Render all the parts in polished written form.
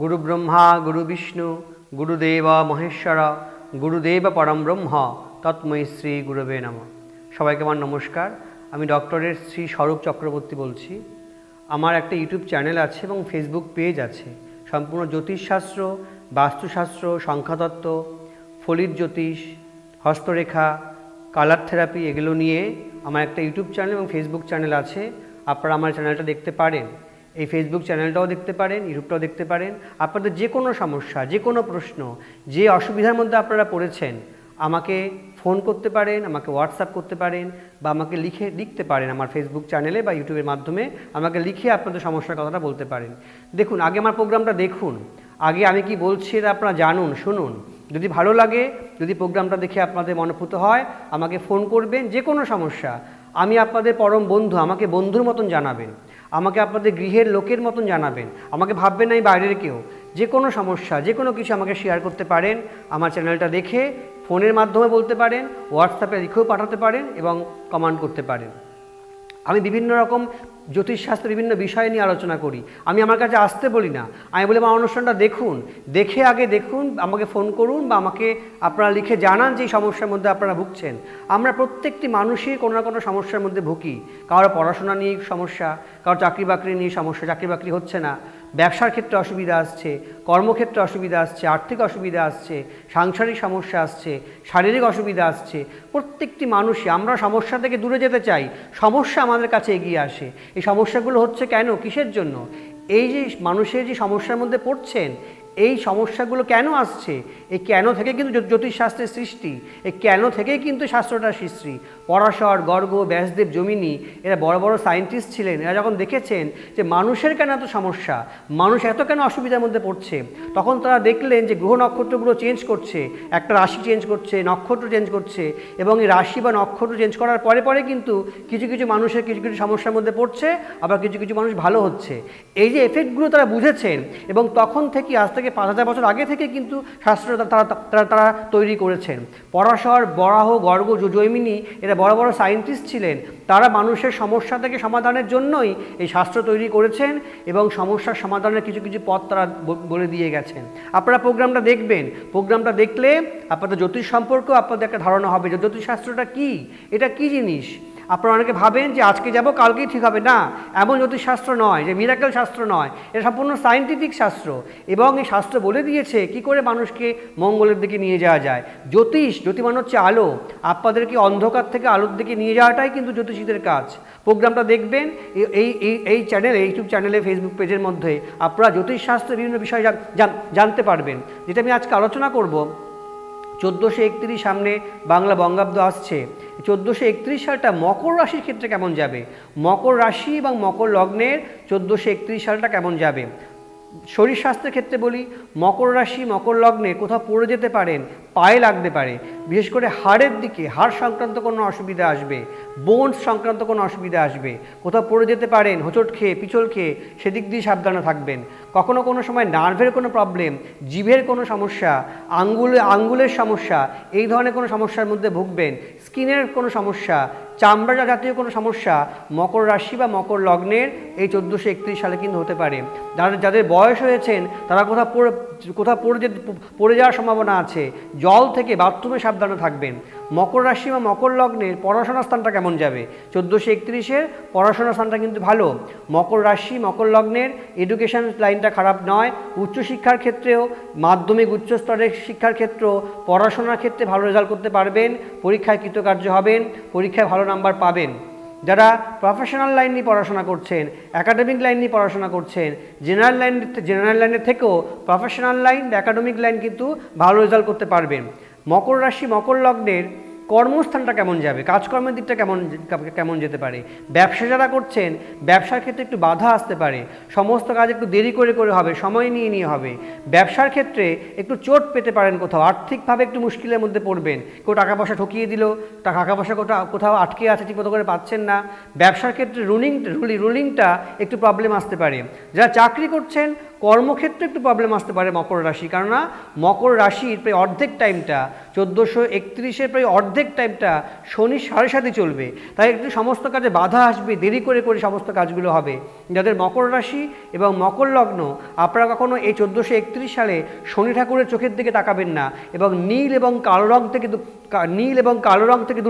गुरु ब्रह्मा गुरु विष्णु गुरुदेव महेश्वर गुरुदेव परम ब्रह्म तत्मय श्री गुरुवे नमः। सबाइके आमार नमस्कार। आमी डक्टरेट श्री स्वरूप चक्रवर्ती बोलছি। আমার একটা ইউটিউব চ্যানেল আছে এবং ফেসবুক পেজ আছে। সম্পূর্ণ জ্যোতিষশাস্ত্র, বাস্তুশাস্ত্র, সংখ্যাতত্ত্ব, ফলিত জ্যোতিষ, হস্তরেখা, কালার থেরাপি এগুলো নিয়ে আমার একটা ইউটিউব চ্যানেল এবং ফেসবুক চ্যানেল আছে। আপনারা আমার চ্যানেলটা দেখতে পারেন। এই ফেসবুক চ্যানেলটাও দেখতে পারেন, ইউটিউবটাও দেখতে পারেন। আপনাদের যে কোনো সমস্যা, যে কোনো প্রশ্ন, যে অসুবিধার মধ্যে আপনারা পড়েছেন আমাকে ফোন করতে পারেন, আমাকে হোয়াটসঅ্যাপ করতে পারেন বা আমাকে লিখতে পারেন আমার ফেসবুক চ্যানেলে বা ইউটিউবের মাধ্যমে আমাকে লিখে আপনাদের সমস্যার কথাটা বলতে পারেন। দেখুন, আগে আমার প্রোগ্রামটা দেখুন, আগে আমি কি বলছি এটা আপনারা জানুন, শুনুন। যদি ভালো লাগে, যদি প্রোগ্রামটা দেখে আপনাদের মনোভূত হয় আমাকে ফোন করবেন। যে কোনো সমস্যা আমি আপনাদের পরম বন্ধু, আমাকে বন্ধুর মতন জানাবেন, আমাকে আপনাদের গৃহের লোকের মতন জানাবেন, আমাকে ভাববেন না এই বাইরের কেউ। যে কোনো সমস্যা, যে কোনো কিছু আমাকে শেয়ার করতে পারেন। আমার চ্যানেলটা দেখে ফোনের মাধ্যমে বলতে পারেন, হোয়াটসঅ্যাপে লিখেও পাঠাতে পারেন এবং কমেন্ট করতে পারেন। আমি বিভিন্ন রকম জ্যোতিষশাস্ত্রের বিভিন্ন বিষয় নিয়ে আলোচনা করি। আমি আমার কাছে আসতে বলি না, আমি বলি আমার অনুষ্ঠানটা দেখুন, দেখে আগে দেখুন, আমাকে ফোন করুন বা আমাকে আপনারা লিখে জানান যে এই সমস্যার মধ্যে আপনারা ভুগছেন। আমরা প্রত্যেকটি মানুষই কোনো না কোনো সমস্যার মধ্যে ভুগি। কারো পড়াশোনা নিয়ে সমস্যা, কারো চাকরি বাকরি নিয়ে সমস্যা, চাকরি বাকরি হচ্ছে না, ব্যবসার ক্ষেত্রে অসুবিধা আসছে, কর্মক্ষেত্রে অসুবিধা আসছে, আর্থিক অসুবিধা আসছে, সাংসারিক সমস্যা আসছে, শারীরিক অসুবিধা আসছে। প্রত্যেকটি মানুষই আমরা সমস্যা থেকে দূরে যেতে চাই, সমস্যা আমাদের কাছে এগিয়ে আসে। এই সমস্যাগুলো হচ্ছে কেন, কিসের জন্য? এই যে মানুষের যে সমস্যার মধ্যে পড়ছেন, এই সমস্যাগুলো কেন আসছে, এই কেন থেকে কিন্তু জ্যোতিষশাস্ত্রের সৃষ্টি, এই কেন থেকেই কিন্তু শাস্ত্রটার সৃষ্টি। পরাশর, গর্গ, ব্যাসদেব, জমিনী এরা বড় বড় সায়েন্টিস্ট ছিলেন। এরা যখন দেখেছেন যে মানুষের কেন এত সমস্যা, মানুষ এত কেন অসুবিধার মধ্যে পড়ছে, তখন তারা দেখলেন যে গ্রহ নক্ষত্রগুলো চেঞ্জ করছে, একটা রাশি চেঞ্জ করছে, নক্ষত্র চেঞ্জ করছে, এবং এই রাশি বা নক্ষত্র চেঞ্জ করার পরে পরে কিন্তু কিছু কিছু মানুষের কিছু কিছু সমস্যার মধ্যে পড়ছে, আবার কিছু কিছু মানুষ ভালো হচ্ছে। এই যে এফেক্টগুলো তারা বুঝেছেন এবং তখন থেকে আজ থেকে 5000 বছর আগে থেকে কিন্তু শাস্ত্র তারা তৈরি করেছেন। পরাশর, বরাহ, গর্গ, জৈমিনী এরা বড় বড় সায়েন্টিস্ট ছিলেন। তারা মানুষের সমস্যা থেকে সমাধানের জন্যই এই শাস্ত্র তৈরি করেছেন এবং সমস্যার সমাধানের কিছু কিছু পথ তারা বলে দিয়ে গেছেন। আপনারা প্রোগ্রামটা দেখবেন, প্রোগ্রামটা দেখলে আপনাদের জ্যোতিষ সম্পর্কেও আপনাদের একটা ধারণা হবে যে জ্যোতিষশাস্ত্রটা কী, এটা কী জিনিস। আপনারা অনেকে ভাবেন যে আজকে যাব কালকেই ঠিক হবে, না, এমন জ্যোতিষশাস্ত্র নয়, যে মিরাকেল শাস্ত্র নয়, এটা সম্পূর্ণ সায়েন্টিফিক শাস্ত্র। এবং এই শাস্ত্র বলে দিয়েছে কি করে মানুষকে মঙ্গলের দিকে নিয়ে যাওয়া যায়। জ্যোতি মানে হচ্ছে আলো, আপনাদেরকে অন্ধকার থেকে আলোর দিকে নিয়ে যাওয়াটাই কিন্তু জ্যোতিষীদের কাজ। প্রোগ্রামটা দেখবেন এই চ্যানেলে, ইউটিউব চ্যানেলে, ফেসবুক পেজের মধ্যে আপনারা জ্যোতিষশাস্ত্রের বিভিন্ন বিষয় জানতে পারবেন। যেটা আমি আজকে আলোচনা করব, 1431 সামনে বাংলা বঙ্গাব্দ আসছে। 1431 সালটা মকর রাশির ক্ষেত্রে কেমন যাবে, মকর রাশি এবং মকর লগ্নের 1431 সালটা কেমন যাবে। শরীর স্বাস্থ্যের ক্ষেত্রে বলি, মকর রাশি মকর লগ্নে কোথাও পড়ে যেতে পারেন, পায়ে লাগতে পারে, বিশেষ করে হাড়ের দিকে, হাড় সংক্রান্ত কোনো অসুবিধা আসবে, বোনস সংক্রান্ত কোনো অসুবিধা আসবে, কোথাও পড়ে যেতে পারেন, হোঁচট খেয়ে, পিছল খেয়ে, সেদিক দিয়ে সাবধানে থাকবেন। কখনো কোনো সময় নার্ভের কোনো প্রবলেম, জিভের কোনো সমস্যা, আঙ্গুলের সমস্যা, এই ধরনের কোনো সমস্যার মধ্যে ভুগবেন। স্কিনের কোনো সমস্যা, চামড়া জাতীয় কোনো সমস্যা মকর রাশি বা মকর লগ্নের এই 1431 সালে কিন্তু হতে পারে। যাদের বয়স হয়েছেন তারা কোথাও পড়ে যাওয়ার সম্ভাবনা আছে। জল থেকে, বাথরুমে সাবধানে থাকবেন। মকর রাশি বা মকর লগ্নের পড়াশোনার স্থানটা কেমন যাবে, 1431-এর পড়াশোনার স্থানটা কিন্তু ভালো। মকর রাশি মকর লগ্নের এডুকেশন লাইনটা খারাপ নয়। উচ্চশিক্ষার ক্ষেত্রেও, মাধ্যমিক উচ্চ স্তরের শিক্ষার ক্ষেত্রেও, পড়াশোনার ক্ষেত্রে ভালো রেজাল্ট করতে পারবেন, পরীক্ষায় কৃতকার্য হবেন, পরীক্ষায় ভালো নাম্বার পাবেন। যারা প্রফেশনাল লাইন নিয়ে পড়াশোনা করছেন, একাডেমিক লাইন নিয়ে পড়াশোনা করছেন, জেনারেল লাইনের থেকেও প্রফেশনাল লাইন, একাডেমিক লাইন কিন্তু ভালো রেজাল্ট করতে পারবেন। মকর রাশি মকর লগ্নের কর্মস্থানটা কেমন যাবে, কাজকর্মের দিকটা কেমন যেতে পারে। ব্যবসা যারা করছেন, ব্যবসার ক্ষেত্রে একটু বাধা আসতে পারে, সমস্ত কাজ একটু দেরি করে হবে, সময় নিয়ে হবে। ব্যবসার ক্ষেত্রে একটু চোট পেতে পারেন, কোথাও আর্থিকভাবে একটু মুশকিলের মধ্যে পড়বেন, কেউ টাকা পয়সা ঠকিয়ে দিল, টাকা পয়সা কোথাও আটকে আছে, ঠিকমতো করে পাচ্ছেন না। ব্যবসার ক্ষেত্রে রুলিংটা একটু প্রবলেম আসতে পারে। যারা চাকরি করছেন কর্মক্ষেত্রে একটু প্রবলেম আসতে পারে মকর রাশি, কেননা মকর রাশির প্রায় অর্ধেক টাইমটা 1431 প্রায় অর্ধেক টাইমটা শনি 7.5 চলবে, তাই একটু সমস্ত কাজে বাধা আসবে, দেরি করে করে সমস্ত কাজগুলো হবে। যাদের মকর রাশি এবং মকর লগ্ন, আপনারা কখনো এই 1431 সালে শনি ঠাকুরের চোখের দিকে তাকাবেন না এবং নীল এবং কালো রং থেকে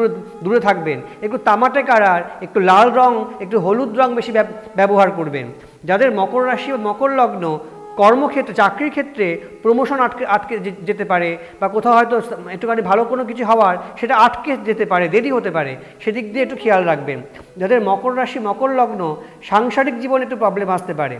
দূরে থাকবেন। একটু তামাটে কালার, একটু লাল রং, একটু হলুদ রং বেশি ব্যবহার করবেন। যাদের মকর রাশি বা মকর লগ্ন, কর্মক্ষেত্রে চাকরির ক্ষেত্রে প্রমোশন আটকে যেতে পারে, বা কোথাও হয়তো একটুখানি ভালো কোনো কিছু হওয়ার সেটা আটকে যেতে পারে, দেরি হতে পারে, সেদিক দিয়ে একটু খেয়াল রাখবেন। যাদের মকর রাশি মকর লগ্ন, সাংসারিক জীবনে একটু প্রবলেম আসতে পারে।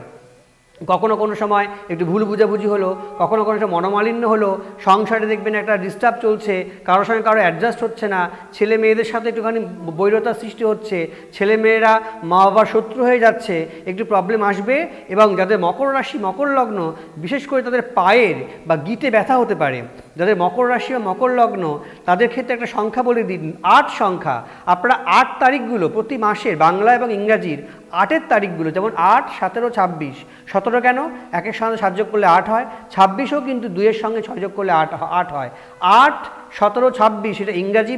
কখনো কোনো সময় একটু ভুল বুঝাবুঝি হলো, কখনো কোনো সময় মনোমালিন্য হলো, সংসারে দেখবেন একটা ডিস্টার্ব চলছে, কারোর সঙ্গে কারো অ্যাডজাস্ট হচ্ছে না, ছেলে মেয়েদের সাথে একটুখানি বৈরতার সৃষ্টি হচ্ছে, ছেলে মেয়েরা মা বাবার শত্রু হয়ে যাচ্ছে, একটু প্রবলেম আসবে। এবং যাদের মকর রাশি মকর লগ্ন, বিশেষ করে তাদের পায়ের বা গিঁটে ব্যথা হতে পারে। যাদের মকর রাশি বা মকর লগ্ন, তাদের ক্ষেত্রে একটা সংখ্যা বলে দিন, 8 সংখ্যা। আপনারা 8 তারিখগুলো প্রতি মাসের বাংলা এবং ইংরাজির 8-এর তারিখগুলো, যেমন 8, 17, 26, 17 কেন, 1-এর সঙ্গে 7 যোগ করলে 8 হয়, 26ও কিন্তু 2-এর সঙ্গে 6 যোগ করলে 8 হয়। 8, 17, 26 এটা ইংরাজি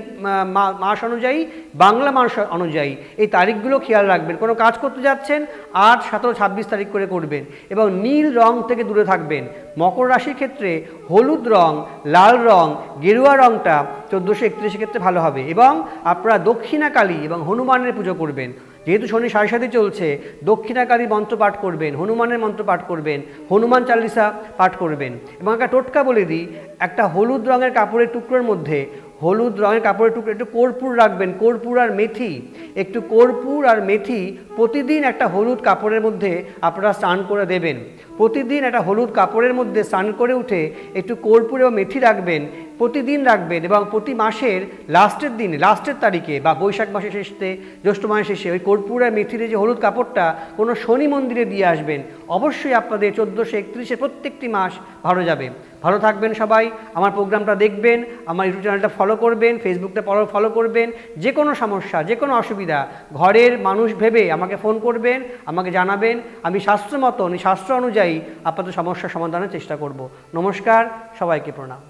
মাস অনুযায়ী, বাংলা মাস অনুযায়ী এই তারিখগুলো খেয়াল রাখবেন। কোনো কাজ করতে যাচ্ছেন 8, 17, 26 তারিখ করে করবেন এবং নীল রং থেকে দূরে থাকবেন। মকর রাশির ক্ষেত্রে হলুদ রং, লাল রং, গেরুয়া রংটা 1431 ক্ষেত্রে ভালো হবে। এবং আপনারা দক্ষিণাকালী এবং হনুমানের পুজো করবেন। যেহেতু শনি 7.5 চলছে, দক্ষিণাকালী মন্ত্র পাঠ করবেন, হনুমানের মন্ত্র পাঠ করবেন, হনুমান চালিসা পাঠ করবেন। এবং একটা টোটকা বলে দিই, একটা হলুদ রঙের কাপড়ের টুকরোর মধ্যে, হলুদ রঙের কাপড়ের টুকরো একটু কর্পূর রাখবেন, কর্পূর আর মেথি, একটু কর্পূর আর মেথি প্রতিদিন একটা হলুদ কাপড়ের মধ্যে আপনারা স্নান করে দেবেন। প্রতিদিন একটা হলুদ কাপড়ের মধ্যে স্নান করে উঠে একটু কর্পূর এবং মেথি রাখবেন, প্রতিদিন রাখবেন। এবং প্রতি মাসের লাস্টের দিনে, লাস্টের তারিখে বা বৈশাখ মাসের শেষে, জ্যৈষ্ঠ মাসের শেষে ওই কর্পূর আর মেথির যে হলুদ কাপড়টা কোনো শনি মন্দিরে দিয়ে আসবেন। অবশ্যই আপনাদের 1431 প্রত্যেকটি মাস ভালো যাবে। ভালো থাকবেন সবাই। আমার প্রোগ্রামটা দেখবেন, আমার ইউটিউব চ্যানেলটা ফলো করবেন, ফেসবুকটা ফলো করবেন। যে কোনো সমস্যা, যে কোনো অসুবিধা ঘরের মানুষ ভেবে আমাকে ফোন করবেন, আমাকে জানাবেন। আমি শাস্ত্র অনুযায়ী আপনাদের সমস্যার সমাধানের চেষ্টা করব। নমস্কার, সবাইকে প্রণাম।